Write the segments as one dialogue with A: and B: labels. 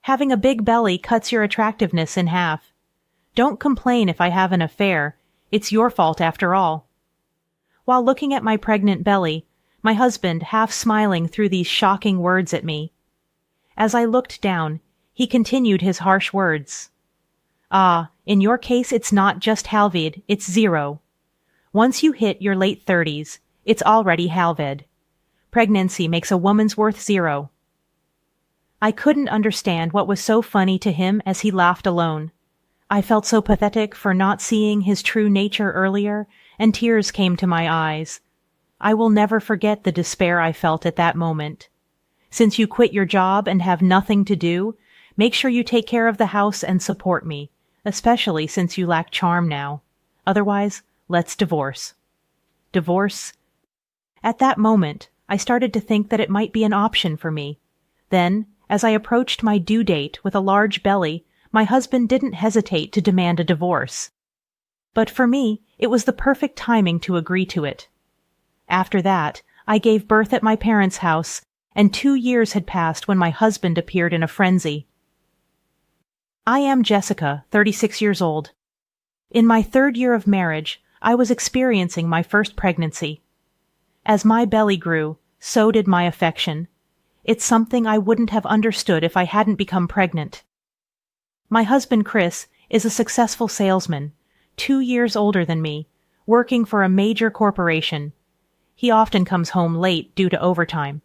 A: Having a big belly cuts your attractiveness in half. Don't complain if I have an affair. It's your fault after all. While looking at my pregnant belly, my husband half smiling threw these shocking words at me. As I looked down, he continued his harsh words. In your case it's not just halved, it's zero. Once you hit your late 30s, it's already halved. Pregnancy makes a woman's worth zero. I couldn't understand what was so funny to him as he laughed alone. I felt so pathetic for not seeing his true nature earlier, and tears came to my eyes. I will never forget the despair I felt at that moment. Since you quit your job and have nothing to do, make sure you take care of the house and support me, especially since you lack charm now. Otherwise, let's divorce. Divorce? At that moment, I started to think that it might be an option for me. Then, as I approached my due date with a large belly, my husband didn't hesitate to demand a divorce. But for me, it was the perfect timing to agree to it. After that, I gave birth at my parents' house, and 2 years had passed when my husband appeared in a frenzy. I am Jessica, 36 years old. In my 3rd year of marriage, I was experiencing my first pregnancy. As my belly grew, so did my affection. It's something I wouldn't have understood if I hadn't become pregnant. My husband, Chris, is a successful salesman, 2 years older than me, working for a major corporation. He often comes home late due to overtime.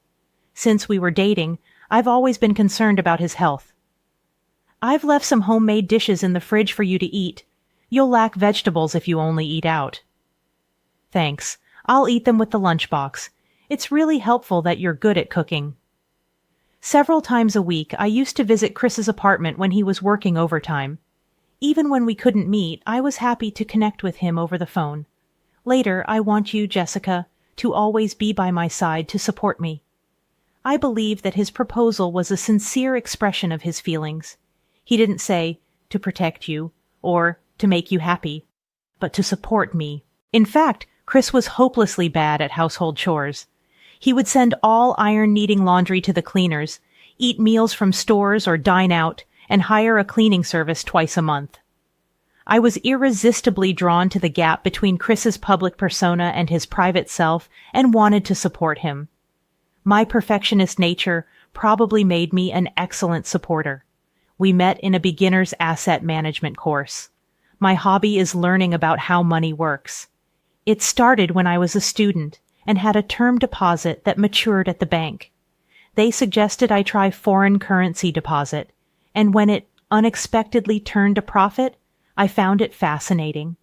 A: Since we were dating, I've always been concerned about his health. I've left some homemade dishes in the fridge for you to eat. You'll lack vegetables if you only eat out. Thanks. I'll eat them with the lunchbox. It's really helpful that you're good at cooking. Several times a week, I used to visit Chris's apartment when he was working overtime. Even when we couldn't meet, I was happy to connect with him over the phone. Later, I want you, Jessica, to always be by my side to support me. I believe that his proposal was a sincere expression of his feelings. He didn't say, to protect you, or to make you happy, but to support me. In fact, Chris was hopelessly bad at household chores. He would send all iron-needing laundry to the cleaners, eat meals from stores or dine out, and hire a cleaning service twice a month. I was irresistibly drawn to the gap between Chris's public persona and his private self and wanted to support him. My perfectionist nature probably made me an excellent supporter. We met in a beginner's asset management course. My hobby is learning about how money works. It started when I was a student and had a term deposit that matured at the bank. They suggested I try foreign currency deposit, and when it unexpectedly turned a profit, I found it fascinating.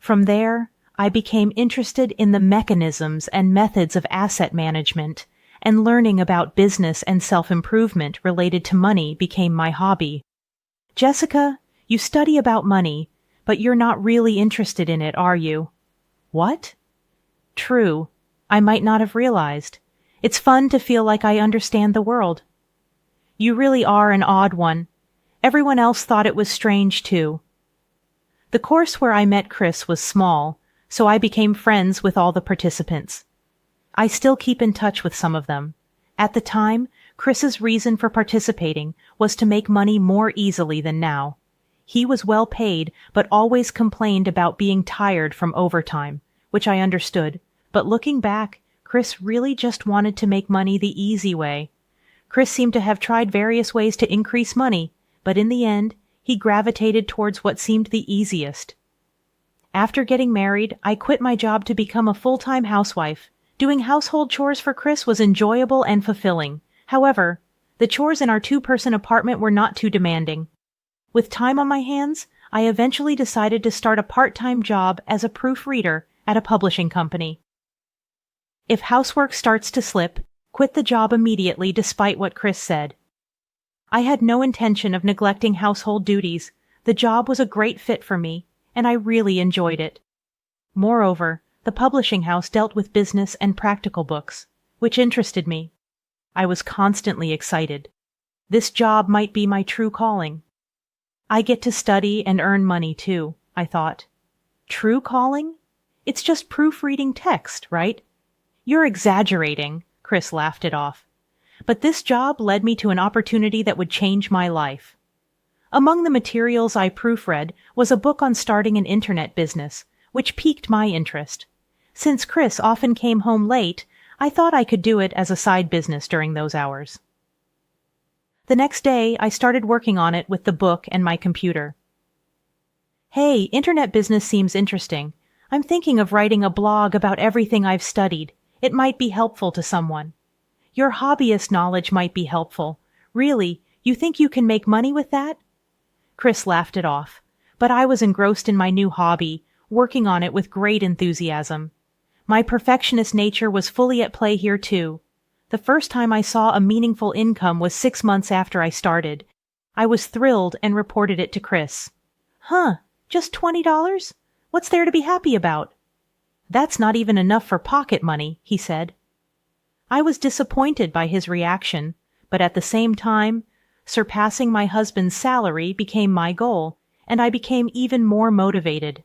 A: From there, I became interested in the mechanisms and methods of asset management, and learning about business and self-improvement related to money became my hobby. Jessica, you study about money, but you're not really interested in it, are you? What? True. I might not have realized. It's fun to feel like I understand the world. You really are an odd one. Everyone else thought it was strange, too. The course where I met Chris was small, so I became friends with all the participants. I still keep in touch with some of them. At the time, Chris's reason for participating was to make money more easily than now. He was well paid, but always complained about being tired from overtime, which I understood. But looking back, Chris really just wanted to make money the easy way. Chris seemed to have tried various ways to increase money, but in the end, he gravitated towards what seemed the easiest. After getting married, I quit my job to become a full-time housewife. Doing household chores for Chris was enjoyable and fulfilling. However, the chores in our 2-person apartment were not too demanding. With time on my hands, I eventually decided to start a part-time job as a proofreader at a publishing company. If housework starts to slip, quit the job immediately despite what Chris said. I had no intention of neglecting household duties. The job was a great fit for me, and I really enjoyed it. Moreover, the publishing house dealt with business and practical books, which interested me. I was constantly excited. This job might be my true calling. I get to study and earn money too, I thought. True calling? It's just proofreading text, right? You're exaggerating, Chris laughed it off. but this job led me to an opportunity that would change my life. Among the materials I proofread was a book on starting an internet business, which piqued my interest. Since Chris often came home late, I thought I could do it as a side business during those hours. The next day, I started working on it with the book and my computer. Hey, internet business seems interesting. I'm thinking of writing a blog about everything I've studied. It might be helpful to someone. Your hobbyist knowledge might be helpful. Really, you think you can make money with that? Chris laughed it off, but I was engrossed in my new hobby, working on it with great enthusiasm. My perfectionist nature was fully at play here too. The first time I saw a meaningful income was 6 months after I started. I was thrilled and reported it to Chris. Huh, just $20? What's there to be happy about? That's not even enough for pocket money, he said. I was disappointed by his reaction, but at the same time, surpassing my husband's salary became my goal, and I became even more motivated.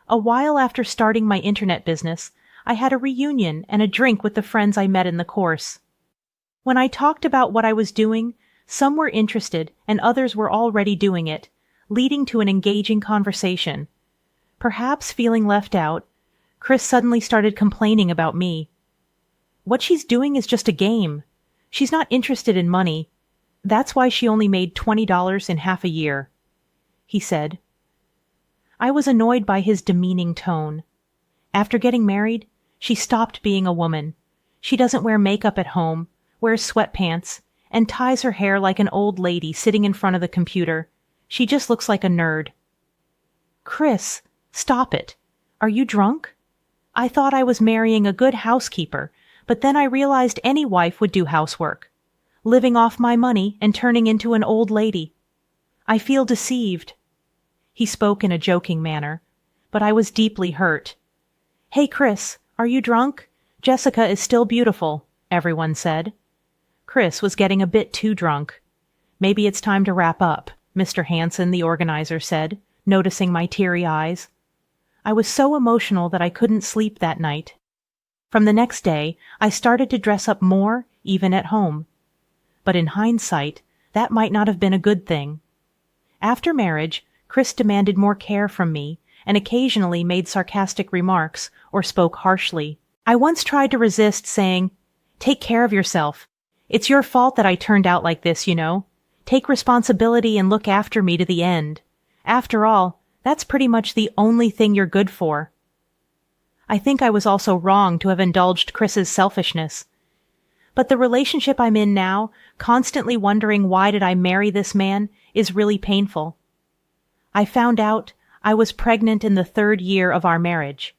A: A while after starting my internet business, I had a reunion and a drink with the friends I met in the course. When I talked about what I was doing, some were interested and others were already doing it, leading to an engaging conversation. Perhaps feeling left out, Chris suddenly started complaining about me. What she's doing is just a game. She's not interested in money. That's why she only made $20 in half a year, he said. I was annoyed by his demeaning tone. After getting married, she stopped being a woman. She doesn't wear makeup at home, wears sweatpants, and ties her hair like an old lady sitting in front of the computer. She just looks like a nerd. Chris, stop it. Are you drunk? I thought I was marrying a good housekeeper, but then I realized any wife would do housework, living off my money and turning into an old lady. I feel deceived. He spoke in a joking manner, but I was deeply hurt. Hey, Chris, are you drunk? Jessica is still beautiful, everyone said. Chris was getting a bit too drunk. Maybe it's time to wrap up, Mr. Hanson, the organizer, said, noticing my teary eyes. I was so emotional that I couldn't sleep that night. From the next day, I started to dress up more, even at home. But in hindsight, that might not have been a good thing. After marriage, Chris demanded more care from me and occasionally made sarcastic remarks or spoke harshly. I once tried to resist, saying, "Take care of yourself. It's your fault that I turned out like this, you know. Take responsibility and look after me to the end. After all, that's pretty much the only thing you're good for." I think I was also wrong to have indulged Chris's selfishness. But the relationship I'm in now, constantly wondering why did I marry this man, is really painful. I found out I was pregnant in the 3rd year of our marriage.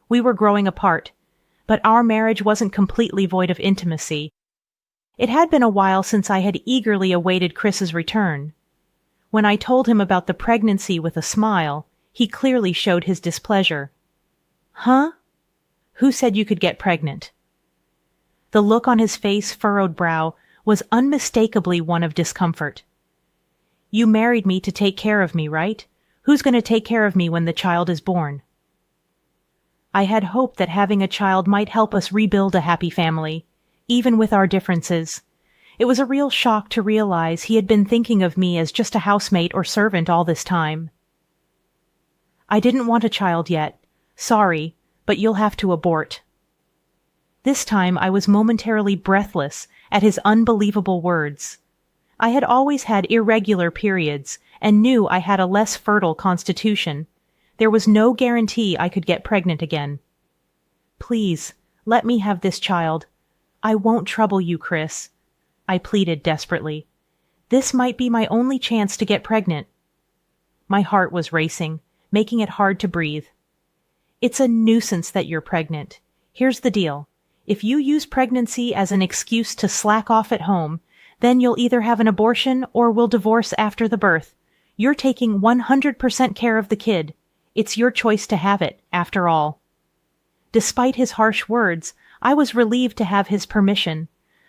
A: We were growing apart, but our marriage wasn't completely void of intimacy. It had been a while since I had eagerly awaited Chris's return. When I told him about the pregnancy with a smile, he clearly showed his displeasure. Huh? Who said you could get pregnant? The look on his face-furrowed brow was unmistakably one of discomfort. You married me to take care of me, right? Who's going to take care of me when the child is born? I had hoped that having a child might help us rebuild a happy family, even with our differences. It was a real shock to realize he had been thinking of me as just a housemate or servant all this time. I didn't want a child yet. Sorry, but you'll have to abort. This time I was momentarily breathless at his unbelievable words. I had always had irregular periods and knew I had a less fertile constitution. There was no guarantee I could get pregnant again. Please, let me have this child. I won't trouble you, Chris, I pleaded desperately. This might be my only chance to get pregnant. My heart was racing, making it hard to breathe. It's a nuisance that you're pregnant. Here's the deal. If you use pregnancy as an excuse to slack off at home, then you'll either have an abortion or we'll divorce after the birth. You're taking 100% care of the kid. It's your choice to have it, after all. Despite his harsh words, I was relieved to have his permission.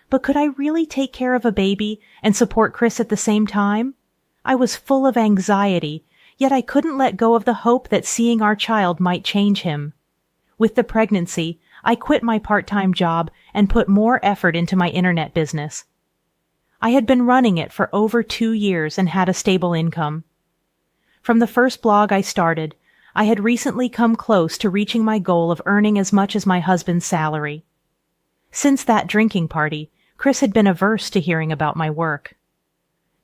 A: But could I really take care of a baby and support Chris at the same time? I was full of anxiety, yet I couldn't let go of the hope that seeing our child might change him. With the pregnancy, I quit my part-time job and put more effort into my internet business. I had been running it for over 2 years and had a stable income. From the first blog I started, I had recently come close to reaching my goal of earning as much as my husband's salary. Since that drinking party, Chris had been averse to hearing about my work.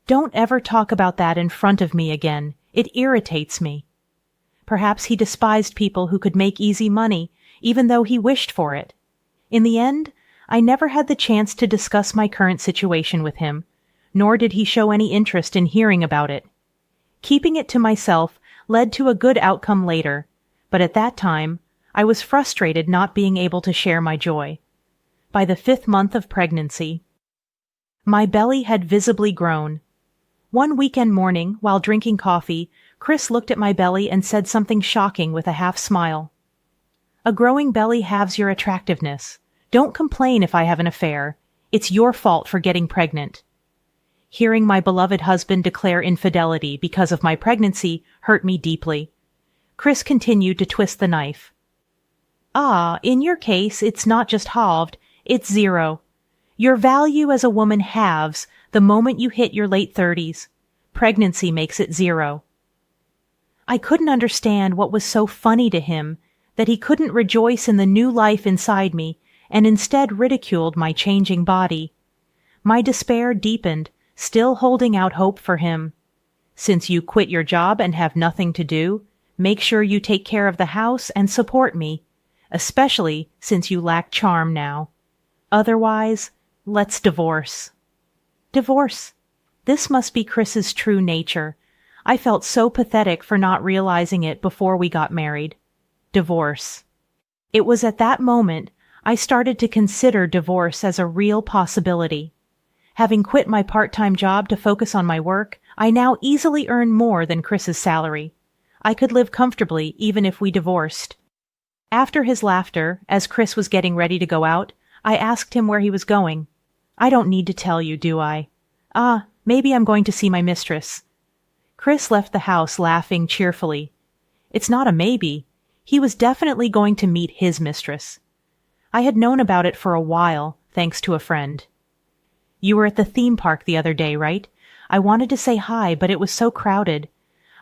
A: "Don't ever talk about that in front of me again. It irritates me." Perhaps he despised people who could make easy money, even though he wished for it. In the end, I never had the chance to discuss my current situation with him, nor did he show any interest in hearing about it. Keeping it to myself led to a good outcome later, but at that time, I was frustrated not being able to share my joy. By the 5th month of pregnancy, my belly had visibly grown. One weekend morning, while drinking coffee, Chris looked at my belly and said something shocking with a half smile. "A growing belly halves your attractiveness. Don't complain if I have an affair. It's your fault for getting pregnant." Hearing my beloved husband declare infidelity because of my pregnancy hurt me deeply. Chris continued to twist the knife. In your case, it's not just halved, it's 0. Your value as a woman halves the moment you hit your late 30s. Pregnancy makes it 0. I couldn't understand what was so funny to him that he couldn't rejoice in the new life inside me and instead ridiculed my changing body. My despair deepened, still holding out hope for him. "Since you quit your job and have nothing to do, make sure you take care of the house and support me, especially since you lack charm now. Otherwise, let's divorce." Divorce. This must be Chris's true nature. I felt so pathetic for not realizing it before we got married. Divorce. It was at that moment I started to consider divorce as a real possibility. Having quit my part-time job to focus on my work, I now easily earn more than Chris's salary. I could live comfortably even if we divorced. After his laughter, as Chris was getting ready to go out, I asked him where he was going. "I don't need to tell you, do I?" Maybe I'm going to see my mistress." Chris left the house laughing cheerfully. It's not a maybe. He was definitely going to meet his mistress. I had known about it for a while, thanks to a friend. "You were at the theme park the other day, right? I wanted to say hi, but it was so crowded.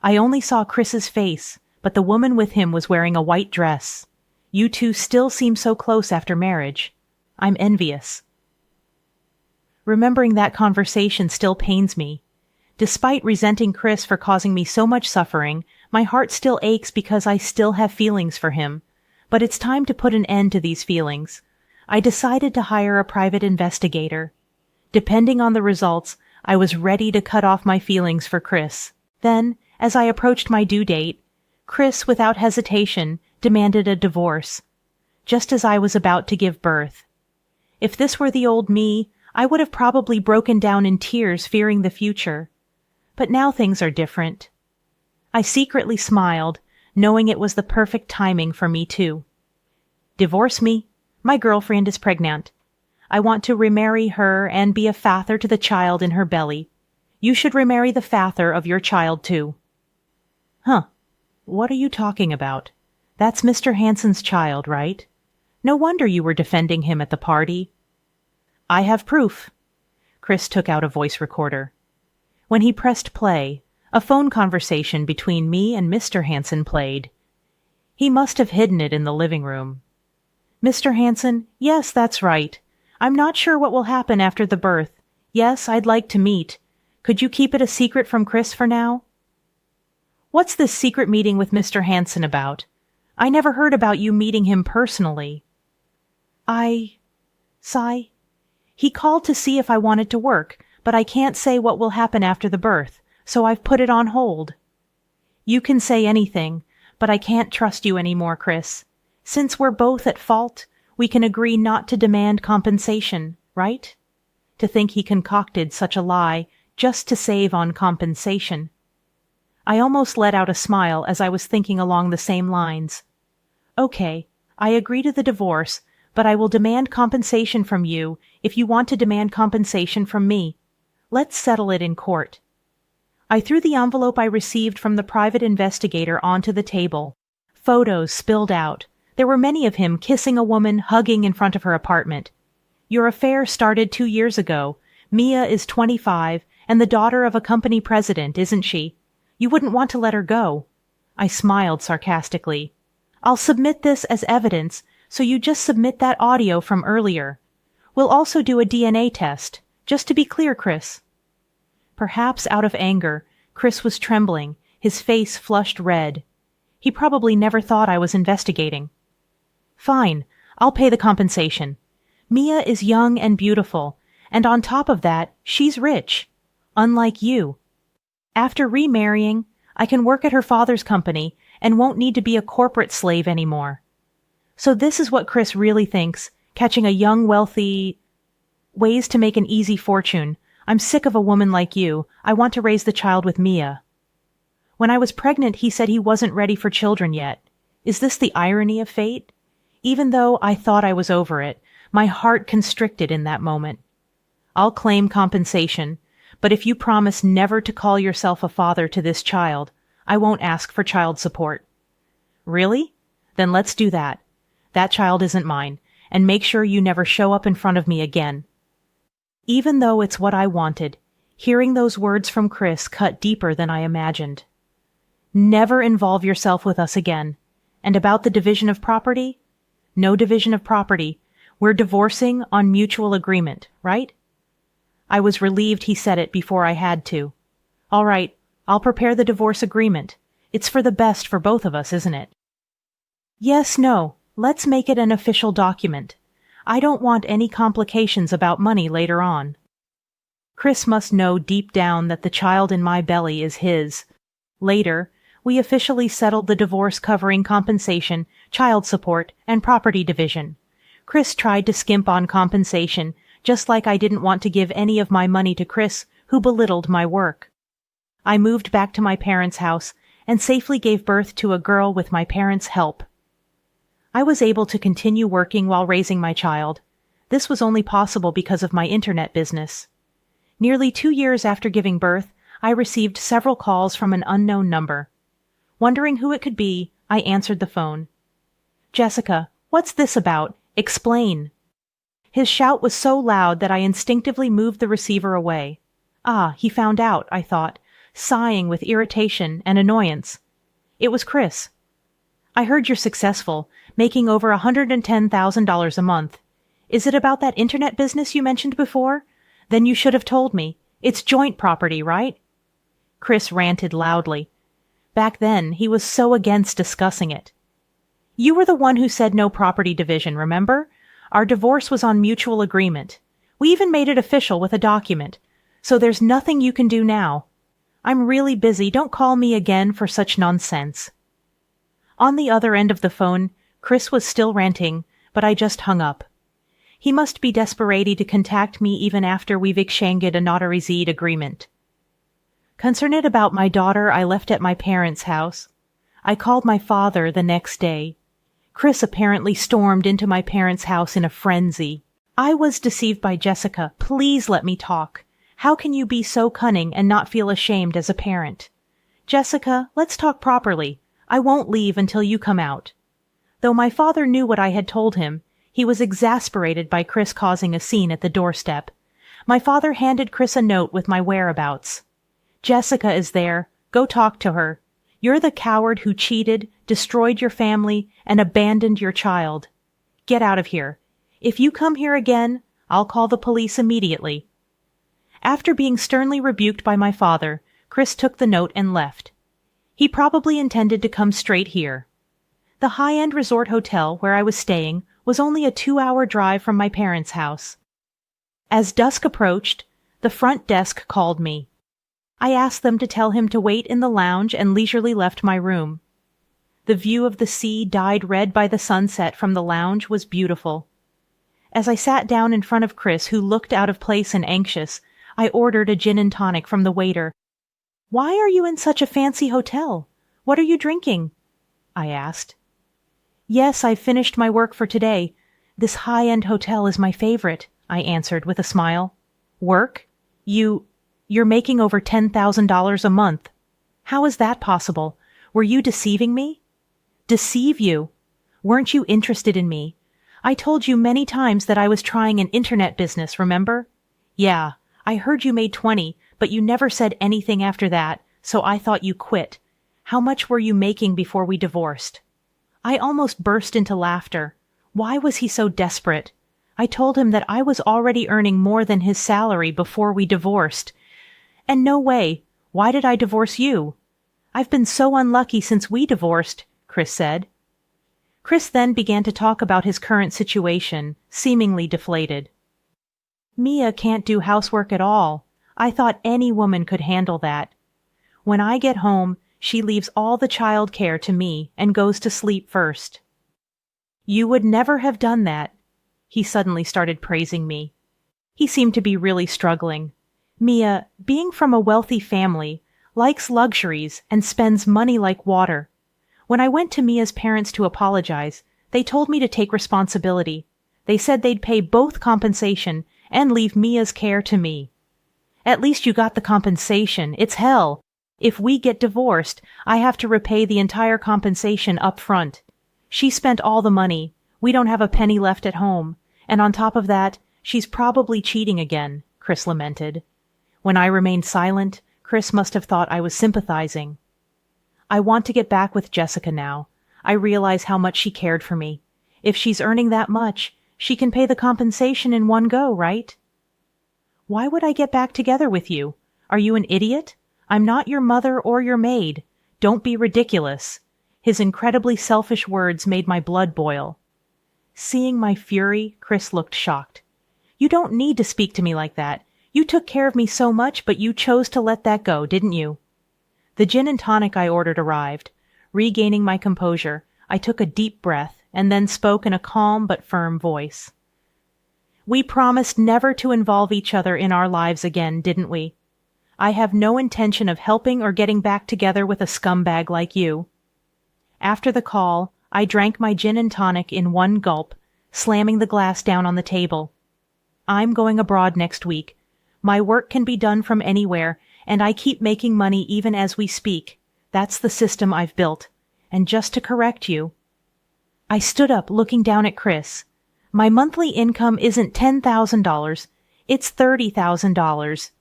A: I only saw Chris's face, but the woman with him was wearing a white dress. You two still seem so close after marriage. I'm envious." Remembering that conversation still pains me. Despite resenting Chris for causing me so much suffering, my heart still aches because I still have feelings for him. But it's time to put an end to these feelings. I decided to hire a private investigator. Depending on the results, I was ready to cut off my feelings for Chris. Then, as I approached my due date, Chris, without hesitation, demanded a divorce, just as I was about to give birth. If this were the old me, I would have probably broken down in tears fearing the future. But now things are different. I secretly smiled, knowing it was the perfect timing for me too. "Divorce me. My girlfriend is pregnant. I want to remarry her and be a father to the child in her belly. You should remarry the father of your child too." "Huh. What are you talking about? That's Mr. Hansen's child, right? No wonder you were defending him at the party." "I have proof." Chris took out a voice recorder. When he pressed play, a phone conversation between me and Mr. Hansen played. He must have hidden it in the living room. "Mr. Hansen, yes, that's right. I'm not sure what will happen after the birth. Yes, I'd like to meet. Could you keep it a secret from Chris for now?" "What's this secret meeting with Mr. Hansen about? I never heard about you meeting him personally." Sigh. "He called to see if I wanted to work, but I can't say what will happen after the birth, so I've put it on hold." "You can say anything, but I can't trust you anymore, Chris. Since we're both at fault, we can agree not to demand compensation, right?" To think he concocted such a lie just to save on compensation. I almost let out a smile as I was thinking along the same lines. "Okay, I agree to the divorce, but I will demand compensation from you if you want to demand compensation from me. Let's settle it in court." I threw the envelope I received from the private investigator onto the table. Photos spilled out, There were many of him kissing a woman, hugging in front of her apartment. Your affair started 2 years ago. Mia is 25 and the daughter of a company president, isn't she? You wouldn't want to let her go. I smiled sarcastically. I'll submit this as evidence, so you just submit that audio from earlier. We'll also do a DNA test, just to be clear, Chris. Perhaps out of anger, Chris was trembling, his face flushed red. He probably never thought I was investigating. Fine, I'll pay the compensation. Mia is young and beautiful, and on top of that, she's rich. Unlike you. After remarrying, I can work at her father's company and won't need to be a corporate slave anymore. So this is what Chris really thinks, catching a young, wealthy... ways to make an easy fortune. I'm sick of a woman like you. I want to raise the child with Mia. When I was pregnant, he said he wasn't ready for children yet. Is this the irony of fate? Even though I thought I was over it, my heart constricted in that moment. I'll claim compensation, but if you promise never to call yourself a father to this child, I won't ask for child support. Really? Then let's do that. That child isn't mine, and make sure you never show up in front of me again. Even though it's what I wanted, hearing those words from Chris cut deeper than I imagined. Never involve yourself with us again. And about the division of property? No division of property. We're divorcing on mutual agreement, right? I was relieved he said it before I had to. All right, I'll prepare the divorce agreement. It's for the best for both of us, isn't it? Yes, no. Let's make it an official document. I don't want any complications about money later on. Chris must know deep down that the child in my belly is his. Later, we officially settled the divorce covering compensation, child support, and property division. Chris tried to skimp on compensation, just like I didn't want to give any of my money to Chris, who belittled my work. I moved back to my parents' house and safely gave birth to a girl with my parents' help. I was able to continue working while raising my child. This was only possible because of my internet business. Nearly 2 years after giving birth, I received several calls from an unknown number. Wondering who it could be, I answered the phone. Jessica, what's this about? Explain. His shout was so loud that I instinctively moved the receiver away. Ah, he found out, I thought, sighing with irritation and annoyance. It was Chris. I heard you're successful, making over $110,000 a month. Is it about that internet business you mentioned before? Then you should have told me. It's joint property, right? Chris ranted loudly. Back then, he was so against discussing it. You were the one who said no property division, remember? Our divorce was on mutual agreement. We even made it official with a document. So there's nothing you can do now. I'm really busy. Don't call me again for such nonsense. On the other end of the phone, Chris was still ranting, but I just hung up. He must be desperate to contact me even after we've exchanged a notarized agreement. Concerned about my daughter, I left at my parents' house. I called my father the next day. Chris apparently stormed into my parents' house in a frenzy. I was deceived by Jessica. Please let me talk. How can you be so cunning and not feel ashamed as a parent? Jessica, let's talk properly. I won't leave until you come out. Though my father knew what I had told him, he was exasperated by Chris causing a scene at the doorstep. My father handed Chris a note with my whereabouts. Jessica is there. Go talk to her. You're the coward who cheated, destroyed your family, and abandoned your child. Get out of here. If you come here again, I'll call the police immediately. After being sternly rebuked by my father, Chris took the note and left. He probably intended to come straight here. The high-end resort hotel where I was staying was only a 2-hour drive from my parents' house. As dusk approached, the front desk called me. I asked them to tell him to wait in the lounge and leisurely left my room. The view of the sea dyed red by the sunset from the lounge was beautiful. As I sat down in front of Chris, who looked out of place and anxious, I ordered a gin and tonic from the waiter. "Why are you in such a fancy hotel? What are you drinking?" I asked. "Yes, I've finished my work for today. This high-end hotel is my favorite," I answered with a smile. "Work? You're making over $10,000 a month. How is that possible? Were you deceiving me?" "Deceive you? Weren't you interested in me? I told you many times that I was trying an internet business, remember? Yeah, I heard you made 20, but you never said anything after that, so I thought you quit. How much were you making before we divorced? I almost burst into laughter. Why was he so desperate? I told him that I was already earning more than his salary before we divorced. And no way. Why did I divorce you? I've been so unlucky since we divorced, Chris said. Chris then began to talk about his current situation, seemingly deflated. Mia can't do housework at all. I thought any woman could handle that. When I get home, she leaves all the child care to me and goes to sleep first. You would never have done that. He suddenly started praising me. He seemed to be really struggling. Mia, being from a wealthy family, likes luxuries and spends money like water. When I went to Mia's parents to apologize, they told me to take responsibility. They said they'd pay both compensation and leave Mia's care to me. At least you got the compensation. It's hell. If we get divorced, I have to repay the entire compensation up front. She spent all the money. We don't have a penny left at home. And on top of that, she's probably cheating again, Chris lamented. When I remained silent, Chris must have thought I was sympathizing. I want to get back with Jessica now. I realize how much she cared for me. If she's earning that much, she can pay the compensation in one go, right? Why would I get back together with you? Are you an idiot? I'm not your mother or your maid. Don't be ridiculous. His incredibly selfish words made my blood boil. Seeing my fury, Chris looked shocked. You don't need to speak to me like that. You took care of me so much, but you chose to let that go, didn't you? The gin and tonic I ordered arrived. Regaining my composure, I took a deep breath and then spoke in a calm but firm voice. We promised never to involve each other in our lives again, didn't we? I have no intention of helping or getting back together with a scumbag like you. After the call, I drank my gin and tonic in one gulp, slamming the glass down on the table. I'm going abroad next week. My work can be done from anywhere, and I keep making money even as we speak. That's the system I've built. And just to correct you. I stood up, looking down at Chris. My monthly income isn't $10,000. It's $30,000.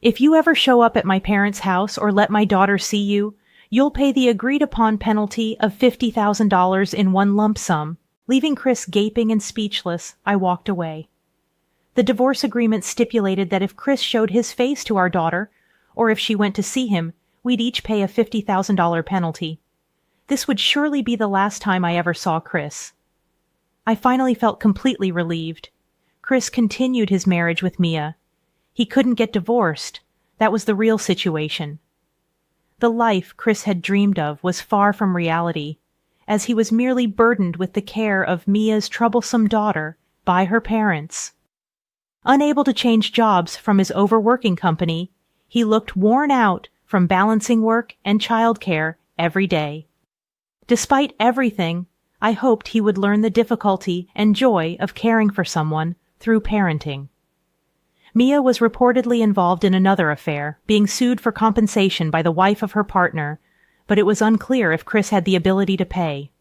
A: If you ever show up at my parents' house or let my daughter see you, you'll pay the agreed-upon penalty of $50,000 in one lump sum. Leaving Chris gaping and speechless, I walked away. The divorce agreement stipulated that if Chris showed his face to our daughter, or if she went to see him, we'd each pay a $50,000 penalty. This would surely be the last time I ever saw Chris. I finally felt completely relieved. Chris continued his marriage with Mia. He couldn't get divorced. That was the real situation. The life Chris had dreamed of was far from reality, as he was merely burdened with the care of Mia's troublesome daughter by her parents. Unable to change jobs from his overworking company, he looked worn out from balancing work and childcare every day. Despite everything, I hoped he would learn the difficulty and joy of caring for someone through parenting. Mia was reportedly involved in another affair, being sued for compensation by the wife of her partner, but it was unclear if Chris had the ability to pay.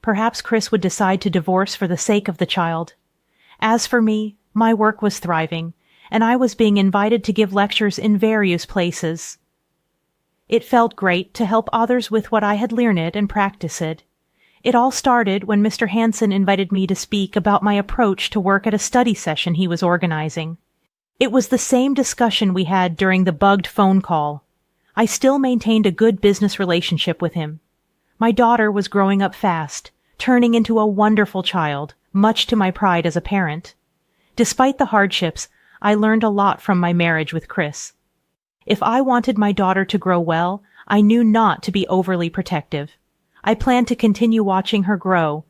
A: Perhaps Chris would decide to divorce for the sake of the child. As for me, my work was thriving, and I was being invited to give lectures in various places. It felt great to help others with what I had learned and practice it. It all started when Mr. Hansen invited me to speak about my approach to work at a study session he was organizing. It was the same discussion we had during the bugged phone call. I still maintained a good business relationship with him. My daughter was growing up fast, turning into a wonderful child, much to my pride as a parent. Despite the hardships, I learned a lot from my marriage with Chris. If I wanted my daughter to grow well, I knew not to be overly protective. I planned to continue watching her grow,